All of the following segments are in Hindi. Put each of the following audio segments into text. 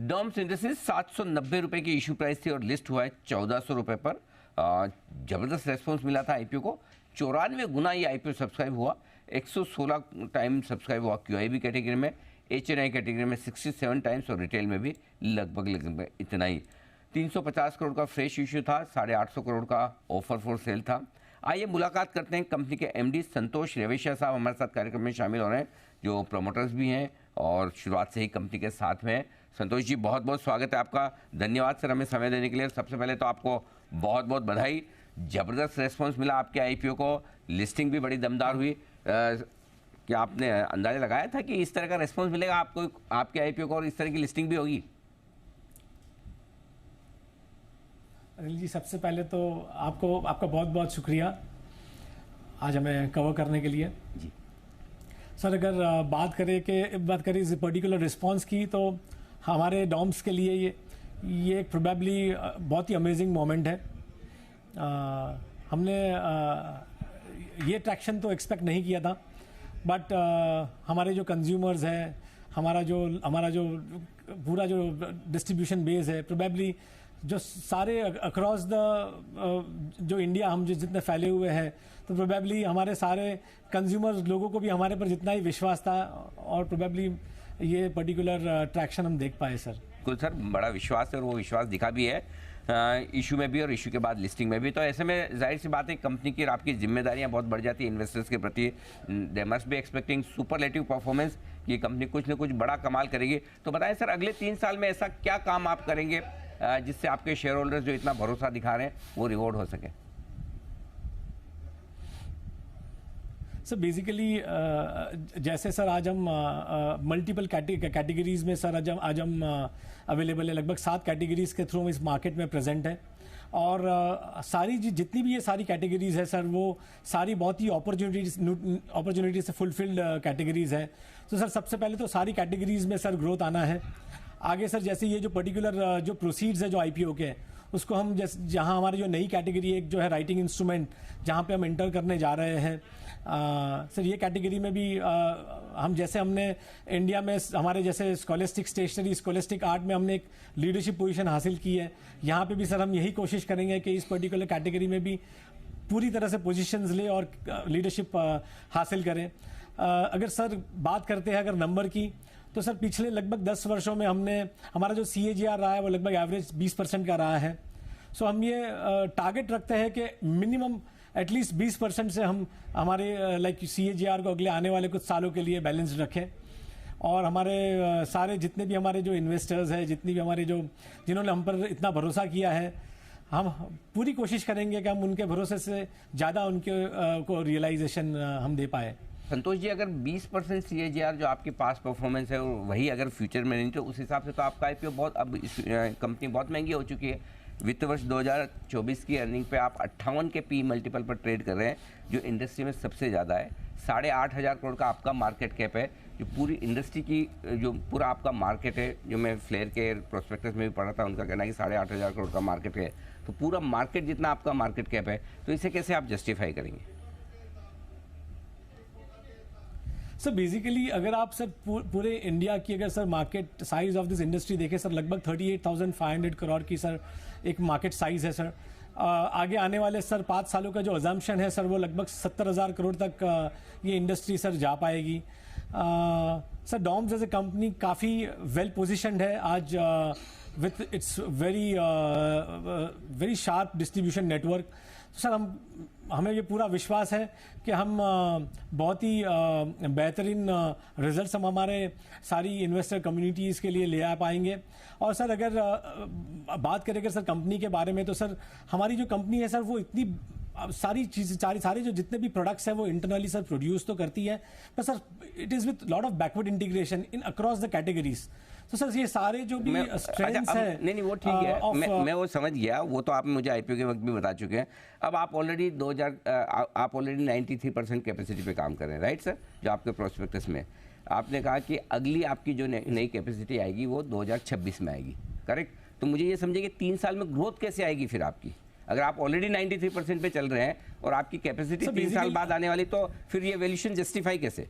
डॉम्स इंडस्ट्रीज 790 रुपए की इशू प्राइस थी और लिस्ट हुआ है 1400 रुपए पर। जबरदस्त रेस्पॉन्स मिला था आईपीओ को, 94 गुना ये आईपीओ सब्सक्राइब हुआ, 116 टाइम सब्सक्राइब हुआ क्यूआईबी कैटेगरी में, एचएनआई कैटेगरी में 67 टाइम्स और रिटेल में भी लगभग इतना ही। 350 करोड़ का फ्रेश इशू था, 850 करोड़ का ऑफर फॉर सेल था। आइए मुलाकात करते हैं कंपनी के एमडी संतोष रेवेशिया साहब हमारे साथ कार्यक्रम में शामिल हो रहे हैं, जो प्रमोटर्स भी हैं और शुरुआत से ही कंपनी के साथ में हैं। संतोष जी, बहुत बहुत स्वागत है आपका, धन्यवाद सर हमें समय देने के लिए। सबसे पहले तो आपको बहुत बहुत बधाई, ज़बरदस्त रेस्पॉन्स मिला आपके आईपीओ को, लिस्टिंग भी बड़ी दमदार हुई। क्या आपने अंदाजा लगाया था कि इस तरह का रेस्पॉन्स मिलेगा आपको, आपके आईपीओ को, और इस तरह की लिस्टिंग भी होगी? अनिल जी, सबसे पहले तो आपका बहुत बहुत शुक्रिया आज हमें कवर करने के लिए जी। सर, अगर बात करें इस पर्टिकुलर रिस्पांस की, तो हमारे डॉम्स के लिए ये एक प्रोबेबली बहुत ही अमेजिंग मोमेंट है। हमने ये ट्रैक्शन तो एक्सपेक्ट नहीं किया था, बट हमारे जो कंज्यूमर्स हैं, हमारा जो पूरा जो डिस्ट्रीब्यूशन बेस है, प्रोबेबली जो सारे अक्रॉस द जो इंडिया हम जो जितने फैले हुए हैं, तो प्रोबेबली हमारे सारे कंज्यूमर्स लोगों को भी हमारे पर जितना ही विश्वास था, और प्रोबेबली ये पर्टिकुलर ट्रैक्शन हम देख पाए सर। बिल्कुल सर, बड़ा विश्वास है और वो विश्वास दिखा भी है इशू में भी और इशू के बाद लिस्टिंग में भी। तो ऐसे में जाहिर सी बात है कंपनी की और आपकी जिम्मेदारियां बहुत बढ़ जाती है इन्वेस्टर्स के प्रति। They must be expecting superlative performance, कि कंपनी कुछ न कुछ बड़ा कमाल करेगी। तो बताएं सर, अगले 3 साल में ऐसा क्या काम आप करेंगे जिससे आपके शेयर होल्डर्स जो इतना भरोसा दिखा रहे हैं वो रिवॉर्ड हो सके? सर बेसिकली जैसे सर आज हम मल्टीपल कैटेगरीज में सर आज हम अवेलेबल है, लगभग 7 कैटेगरीज के थ्रू हम इस मार्केट में प्रेजेंट है। और सारी जितनी भी ये सारी कैटेगरीज है सर, वो सारी बहुत ही अपॉर्चुनिटी से फुलफिल्ड कैटेगरीज है। तो सर सबसे पहले तो सारी कैटेगरीज में सर ग्रोथ आना है। आगे सर जैसे ये जो पर्टिकुलर जो प्रोसीड्स है जो आईपीओ के, उसको हम जहां हमारी जो नई कैटेगरी एक जो है राइटिंग इंस्ट्रूमेंट, जहां पे हम एंटर करने जा रहे हैं, सर ये कैटेगरी में भी हम जैसे हमने इंडिया में हमारे जैसे स्कॉलिस्टिक स्टेशनरी, स्कॉलिस्टिक आर्ट में हमने एक लीडरशिप पोजीशन हासिल की है, यहाँ पे भी सर हम यही कोशिश करेंगे कि इस पर्टिकुलर कैटेगरी में भी पूरी तरह से पोजीशंस ले और लीडरशिप हासिल करें। अगर सर बात करते हैं अगर नंबर की, तो सर पिछले लगभग 10 वर्षों में हमारा जो CAGR रहा है वो लगभग एवरेज 20% का रहा है। सो हम ये टारगेट रखते हैं कि मिनिमम एटलीस्ट 20% से हम हमारे CAGR को अगले आने वाले कुछ सालों के लिए बैलेंस रखें। और हमारे सारे जितने भी हमारे जो इन्वेस्टर्स हैं, जितनी भी हमारे जिन्होंने हम पर इतना भरोसा किया है, हम पूरी कोशिश करेंगे कि हम उनके भरोसे से ज़्यादा उनके को रियलाइजेशन हम दे पाए। संतोष जी, अगर 20% CAGR जो आपकी पास परफॉर्मेंस है वही अगर फ्यूचर में नहीं, तो उस हिसाब से तो आपका आईपीओ बहुत, अब कंपनी बहुत महंगी हो चुकी है। वित्त वर्ष 2024 की अर्निंग पे आप 58 के पी मल्टीपल पर ट्रेड कर रहे हैं, जो इंडस्ट्री में सबसे ज़्यादा है। 8,500 करोड़ का आपका मार्केट कैप है, जो पूरी इंडस्ट्री की जो पूरा आपका मार्केट है, जो मैं फ्लेयर के प्रोस्पेक्टस में भी पढ़ा था, उनका कहना है कि 8,500 करोड़ का मार्केट है। तो पूरा मार्केट जितना आपका मार्केट कैप है, तो इसे कैसे आप जस्टिफाई करेंगे? सर बेसिकली अगर आप सर पूरे इंडिया की अगर sir market size of this industry देखें सर, लगभग 38,500 करोड़ की सर एक मार्केट साइज है सर। आगे आने वाले सर 5 सालों का जो अजम्पशन है सर, वो लगभग 70,000 करोड़ तक ये इंडस्ट्री सर जा पाएगी। Sir Doms as a company काफ़ी वेल पोजिशन्ड है आज with its very sharp distribution network. Sir हमें ये पूरा विश्वास है कि हम बहुत ही बेहतरीन रिजल्ट्स हम हमारे सारी इन्वेस्टर कम्युनिटीज़ के लिए ले आ पाएंगे। और सर अगर बात करें सर कंपनी के बारे में, तो सर हमारी जो कंपनी है सर, वो इतनी सारी चीज़ सारे जो जितने भी प्रोडक्ट्स हैं वो इंटरनली सर प्रोड्यूस तो करती है, पर sir it is with lot of backward integration in across the categories. तो सर ये सारे जो भी स्ट्रेंथ्स हैं, नहीं वो ठीक है, मैं वो समझ गया, वो तो आपने मुझे आईपीओ के वक्त भी बता चुके हैं। अब आप ऑलरेडी 93% कैपेसिटी पे काम कर रहे हैं, राइट सर? जो आपके प्रोस्पेक्टस में आपने कहा कि अगली आपकी जो नई कैपेसिटी आएगी वो 2026 में आएगी, करेक्ट? तो मुझे ये समझिए कि 3 साल में ग्रोथ कैसे आएगी फिर आपकी, अगर आप ऑलरेडी 93% पे चल रहे हैं और आपकी कैपेसिटी 3 साल बाद आने वाली, तो फिर ये वैल्यूएशन जस्टिफाई कैसे?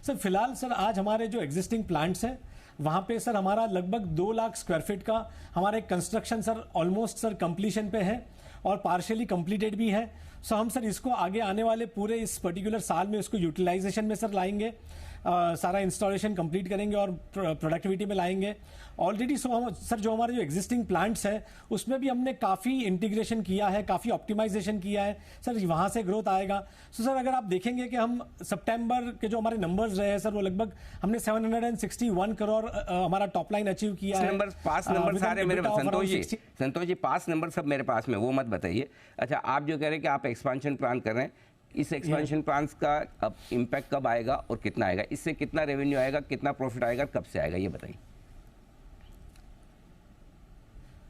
सर फिलहाल सर आज हमारे जो एग्जिस्टिंग प्लांट्स हैं वहाँ पे सर हमारा लगभग 2 लाख स्क्वायर फीट का हमारा एक construction sir almost sir completion पे है और पार्शियली कंप्लीटेड भी है। सो हम सर इसको आगे आने वाले पूरे इस पर्टिकुलर साल में इसको यूटिलाइजेशन में सर लाएंगे, सारा इंस्टॉलेशन कंप्लीट करेंगे और प्रोडक्टिविटी में लाएंगे। ऑलरेडी सर जो हमारे जो एग्जिस्टिंग प्लांट्स है उसमें भी हमने काफ़ी इंटीग्रेशन किया है, काफ़ी ऑप्टिमाइजेशन किया है सर, वहाँ से ग्रोथ आएगा। सो सर अगर आप देखेंगे कि हम सितंबर के जो हमारे नंबर्स रहे हैं सर वो लगभग हमने 761 करोड़ हमारा टॉप लाइन अचीव किया है। पास नंबर सारे मेरे संतोष जी पास नंबर सब मेरे पास में, वो मत बताइए। अच्छा, आप जो कह रहे हैं कि आप एक्सपेंशन प्लान कर रहे हैं, इस एक्सपेंशन प्लान का अब इम्पैक्ट कब आएगा और कितना आएगा, इससे कितना रेवेन्यू आएगा, कितना प्रॉफिट आएगा, कब से आएगा, ये बताइए।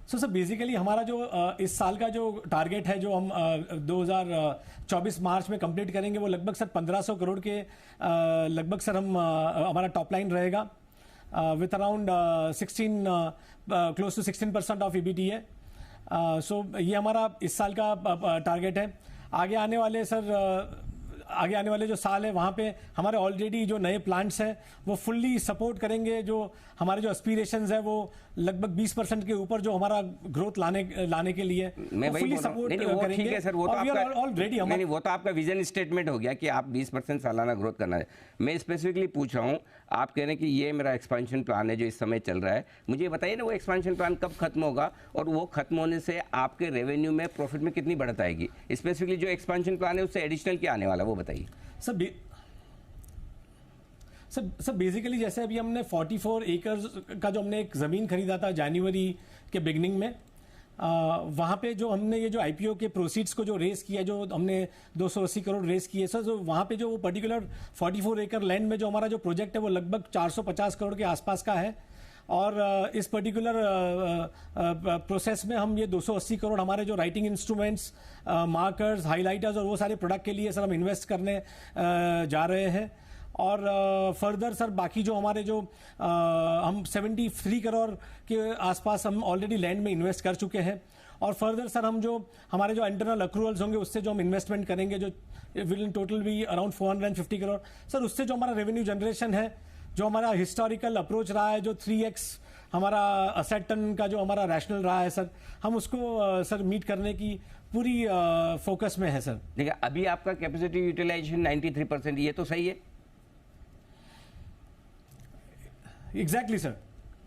सर बेसिकली हमारा जो इस साल का जो टारगेट है जो हम 2024 मार्च में कंप्लीट करेंगे वो लगभग सर 1500 करोड़ के लगभग सर हम हमारा टॉप लाइन रहेगा with around 16 close to 16% of EBITA। So ये हमारा इस साल का टारगेट है। आगे आने वाले जो साल है वहाँ पे हमारे ऑलरेडी जो नए प्लांट्स हैं वो फुल्ली सपोर्ट करेंगे। जो हमारे जो एस्पिरेशंस है वो लगभग 20% के ऊपर जो हमारा ग्रोथ लाने के लिए मैं वही फुल्ली सपोर्ट करेंगे। ठीक है सर, वो तो आपका ऑलरेडी नहीं, वो तो आपका विजन स्टेटमेंट हो गया कि आप 20% सालाना ग्रोथ करना है। मैं स्पेसिफिकली पूछ रहा हूँ, आप कह रहे हैं कि ये मेरा एक्सपेंशन प्लान है जो इस समय चल रहा है, मुझे बताइए ना वो एक्सपेंशन प्लान कब खत्म होगा और वो खत्म होने से आपके रेवेन्यू में, प्रॉफिट में कितनी बढ़त आएगी। स्पेसिफिकली जो एक्सपेंशन प्लान है उससे एडिशनल क्या आने वाला है वो बताइए। सर बेसिकली जैसे अभी हमने 44 एकर्स का जो हमने एक ज़मीन खरीदा था जनवरी के बिगनिंग में, वहाँ पे जो हमने ये जो IPO के प्रोसीड्स को जो रेस किया, जो हमने 280 करोड़ रेस किए सर, जो वहाँ पे जो वो पर्टिकुलर 44 एकड़ लैंड में जो हमारा जो प्रोजेक्ट है वो लगभग 450 करोड़ के आसपास का है। और इस पर्टिकुलर प्रोसेस में हम ये 280 करोड़ हमारे जो राइटिंग इंस्ट्रूमेंट्स, मार्कर्स, हाइलाइटर्स और वो सारे प्रोडक्ट के लिए सर हम इन्वेस्ट करने जा रहे हैं। और फर्दर सर बाकी जो हमारे जो हम 73 करोड़ के आसपास हम ऑलरेडी लैंड में इन्वेस्ट कर चुके हैं। और फर्दर सर हम जो हमारे जो इंटरनल अक्रूवल्स होंगे उससे जो हम इन्वेस्टमेंट करेंगे जो विल इन टोटल भी अराउंड 450 करोड़ सर, उससे जो हमारा रेवेन्यू जनरेशन है, जो हमारा हिस्टोरिकल अप्रोच रहा है, जो 3x हमारा असेट टर्न का जो हमारा रैशनल रहा है सर, हम उसको सर मीट करने की पूरी फोकस में है सर। देखिए अभी आपका कैपेसिटी यूटिलाइजेशन 93%, ये तो सही है। Exactly sir.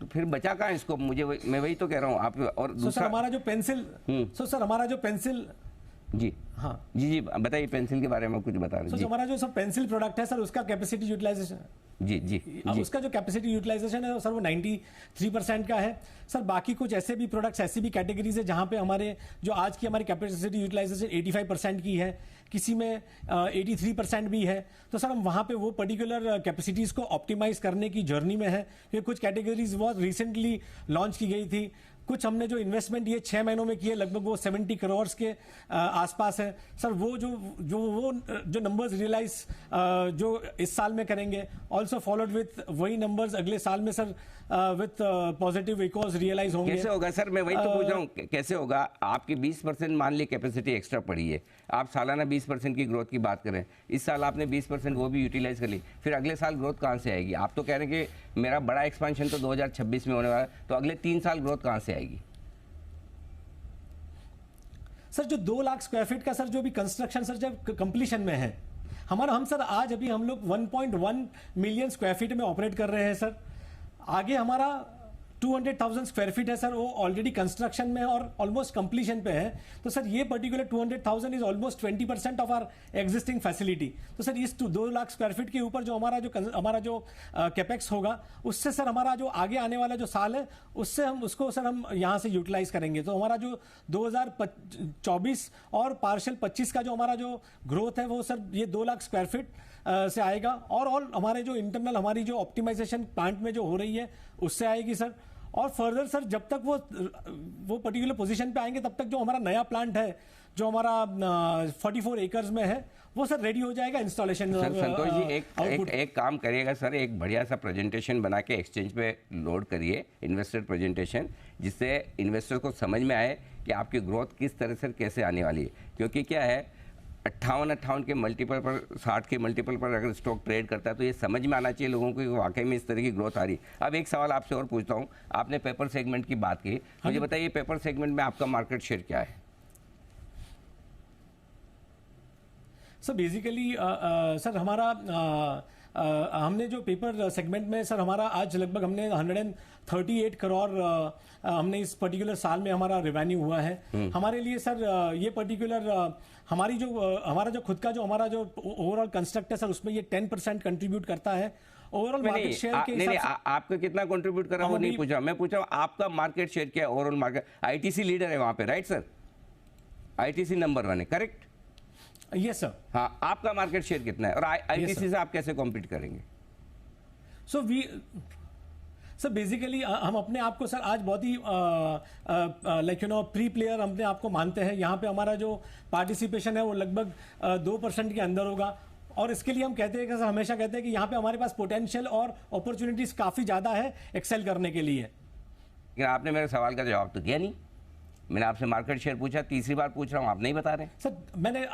तो फिर बचा कहाँ इसको, मैं वही तो कह रहा हूँ आप। और दूसरा सर हमारा जो पेंसिल सर हमारा जो पेंसिल जी हाँ जी बताइए, पेंसिल के बारे में कुछ बता रहे हैं। हमारा जो सब पेंसिल प्रोडक्ट है सर उसका कैपेसिटी यूटिलाइजेशन जी उसका जो कैपेसिटी यूटिलाइजेशन है सर वो 93% का है सर। बाकी कुछ ऐसे भी प्रोडक्ट्स, ऐसी भी कैटेगरीज है जहाँ पे हमारे जो आज की हमारी कैपेसिटी यूटिलाइजेशन 85% की है, किसी में 83% भी है। तो सर हम वहाँ पे वो पर्टिकुलर कैपेसिटीज़ को ऑप्टिमाइज करने की जर्नी में है। क्योंकि कुछ कैटेगरीज बहुत रिसेंटली लॉन्च की गई थी, कुछ हमने जो इन्वेस्टमेंट ये 6 महीनों में किए लगभग वो 70 करोड़ के आसपास है सर। वो जो नंबर्स रियलाइज जो इस साल में करेंगे, ऑल्सो फॉलोड विथ वही नंबर्स अगले साल में sir with positive echoes realise होंगे। कैसे होगा सर, मैं वही तो पूछ रहा हूँ, कैसे होगा। आपकी 20% मान ली कैपेसिटी एक्स्ट्रा पड़ी है, आप सालाना 20% की ग्रोथ की बात करें, इस साल आपने 20% वो भी यूटिलाइज कर ली, फिर अगले साल ग्रोथ कहाँ से आएगी। आप तो कह रहे हैं कि मेरा बड़ा एक्सपेंशन तो 2026 में होने वाला है, तो अगले 3 साल ग्रोथ कहाँ से आएगी। सर जो 2 लाख स्क्वायर फीट का सर जो भी कंस्ट्रक्शन सर जब कंप्लीशन में है हमारा, हम सर आज अभी हम लोग 1.1 मिलियन स्क्वायर फीट में ऑपरेट कर रहे हैं सर। आगे हमारा 200,000 स्क्वायर फीट है सर, वो ऑलरेडी कंस्ट्रक्शन में है और ऑलमोस्ट कंप्लीशन पे है। तो सर ये particular 200,000 is almost 20% of our existing facility. तो सर इस 2 लाख स्क्वायर फीट के ऊपर जो हमारा जो कैपेक्स होगा उससे सर हमारा जो आगे आने वाला जो साल है उससे हम उसको सर हम यहाँ से यूटिलाइज करेंगे। तो हमारा जो 2024 और पार्शियल 25 का जो हमारा जो ग्रोथ है वो सर ये 2 लाख स्क्वायर फीट से आएगा। और हमारे जो इंटरनल हमारी जो ऑप्टिमाइजेशन प्लांट में जो हो रही है उससे आएगी सर। और फर्दर सर जब तक वो पर्टिकुलर पोजीशन पे आएंगे तब तक जो हमारा नया प्लांट है जो हमारा 44 एकर्स में है वो सर रेडी हो जाएगा इंस्टॉलेशन। संतोष जी एक काम करिएगा सर, एक बढ़िया सा प्रेजेंटेशन बना के एक्सचेंज पे लोड करिए, इन्वेस्टर प्रेजेंटेशन, जिससे इन्वेस्टर को समझ में आए कि आपकी ग्रोथ किस तरह से कैसे आने वाली है। क्योंकि क्या है, 58 के मल्टीपल पर, 60 के मल्टीपल पर अगर स्टॉक ट्रेड करता है तो ये समझ में आना चाहिए लोगों को कि वाकई में इस तरह की ग्रोथ आ रही। अब एक सवाल आपसे और पूछता हूँ, आपने पेपर सेगमेंट की बात की, मुझे बताइए पेपर सेगमेंट में आपका मार्केट शेयर क्या है? सर बेसिकली सर हमारा हमने जो पेपर सेगमेंट में सर हमारा आज लगभग हमने 138 करोड़ हमने इस पर्टिकुलर साल में हमारा रेवेन्यू हुआ है। हमारे लिए सर ये पर्टिकुलर हमारी जो हमारा जो खुद का जो हमारा जो ओवरऑल कंस्ट्रक्ट है सर उसमें ये 10% कंट्रीब्यूट करता है ओवरऑल मार्केट शेयर के हिसाब से। आपका कितना कंट्रीब्यूट कर रहा है वो नहीं पूछा, मैं पूछा आपका मार्केट शेयर क्या है ओवरऑल मार्केट? आईटीसी लीडर है वहां पे, राइट सर? आईटीसी नंबर 1 है, करेक्ट? Yes sir. हाँ, आपका मार्केट शेयर कितना है और आईटीसी से आप कैसे कॉम्पीट करेंगे? सर बेसिकली हम अपने आप को सर आज बहुत ही like you know pre player अपने आप को मानते हैं। यहाँ पे हमारा जो पार्टिसिपेशन है वो लगभग 2% के अंदर होगा और इसके लिए हम कहते हैं कि सर हमेशा कहते हैं कि यहाँ पे हमारे पास पोटेंशियल और अपॉर्चुनिटीज काफ़ी ज़्यादा है एक्सेल करने के लिए। लेकिन आपने मेरे सवाल का जवाब तो दिया नहीं। मैंने आपसे मार्केट शेयर पूछा, तीसरी बार पूछ रहा हूँ, आप नहीं बता रहे। सर मैंने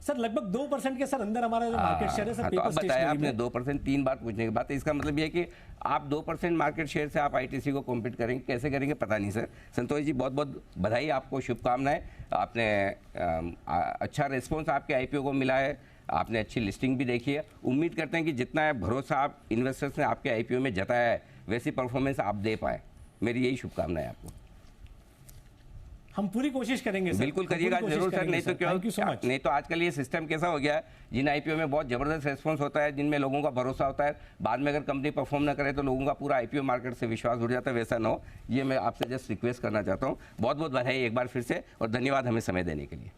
सर लगभग 2% के सर अंदर हमारा जो मार्केट शेयर है सर तो अब बताया आपने 2%, 3 बार पूछने के बाद इसका मतलब ये है कि आप 2% मार्केट शेयर से आप आईटीसी को कॉम्पीट करेंगे, कैसे करेंगे पता नहीं सर। संतोष जी बहुत बहुत बधाई, आपको शुभकामनाएं। आपने अच्छा रिस्पॉन्स आपके आईपीओ को मिला है, आपने अच्छी लिस्टिंग भी देखी है। उम्मीद करते हैं कि जितना भरोसा आप इन्वेस्टर्स ने आपके आईपीओ में जताया है वैसी परफॉर्मेंस आप दे पाए। मेरी यही शुभकामनाएं आपको। हम पूरी कोशिश करेंगे सर। बिल्कुल करिएगा जरूर सर, नहीं तो थैंक यू सो मच। नहीं तो आजकल ये सिस्टम कैसा हो गया है, जिन आईपीओ में बहुत जबरदस्त रेस्पॉन्स होता है, जिनमें लोगों का भरोसा होता है, बाद में अगर कंपनी परफॉर्म ना करे तो लोगों का पूरा आईपीओ मार्केट से विश्वास उड़ जाता है, वैसा ना हो, ये मैं आपसे जस्ट रिक्वेस्ट करना चाहता हूँ। बहुत बहुत बधाई एक बार फिर से और धन्यवाद हमें समय देने के लिए।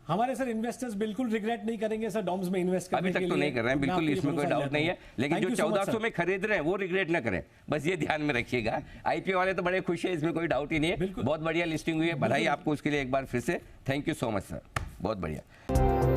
हमारे सर इन्वेस्टर्स बिल्कुल रिग्रेट नहीं करेंगे सर डॉम्स में इन्वेस्ट करने के लिए। अभी तक तो नहीं कर रहे हैं, बिल्कुल इसमें कोई डाउट नहीं है, लेकिन जो 1400 में खरीद रहे हैं वो रिग्रेट ना करें, बस ये ध्यान में रखिएगा। आईपीओ वाले तो बड़े खुश है, इसमें कोई डाउट ही नहीं है। बहुत बढ़िया लिस्टिंग हुई है, बधाई आपको उसके लिए एक बार फिर से। Thank you so much sir, बहुत बढ़िया।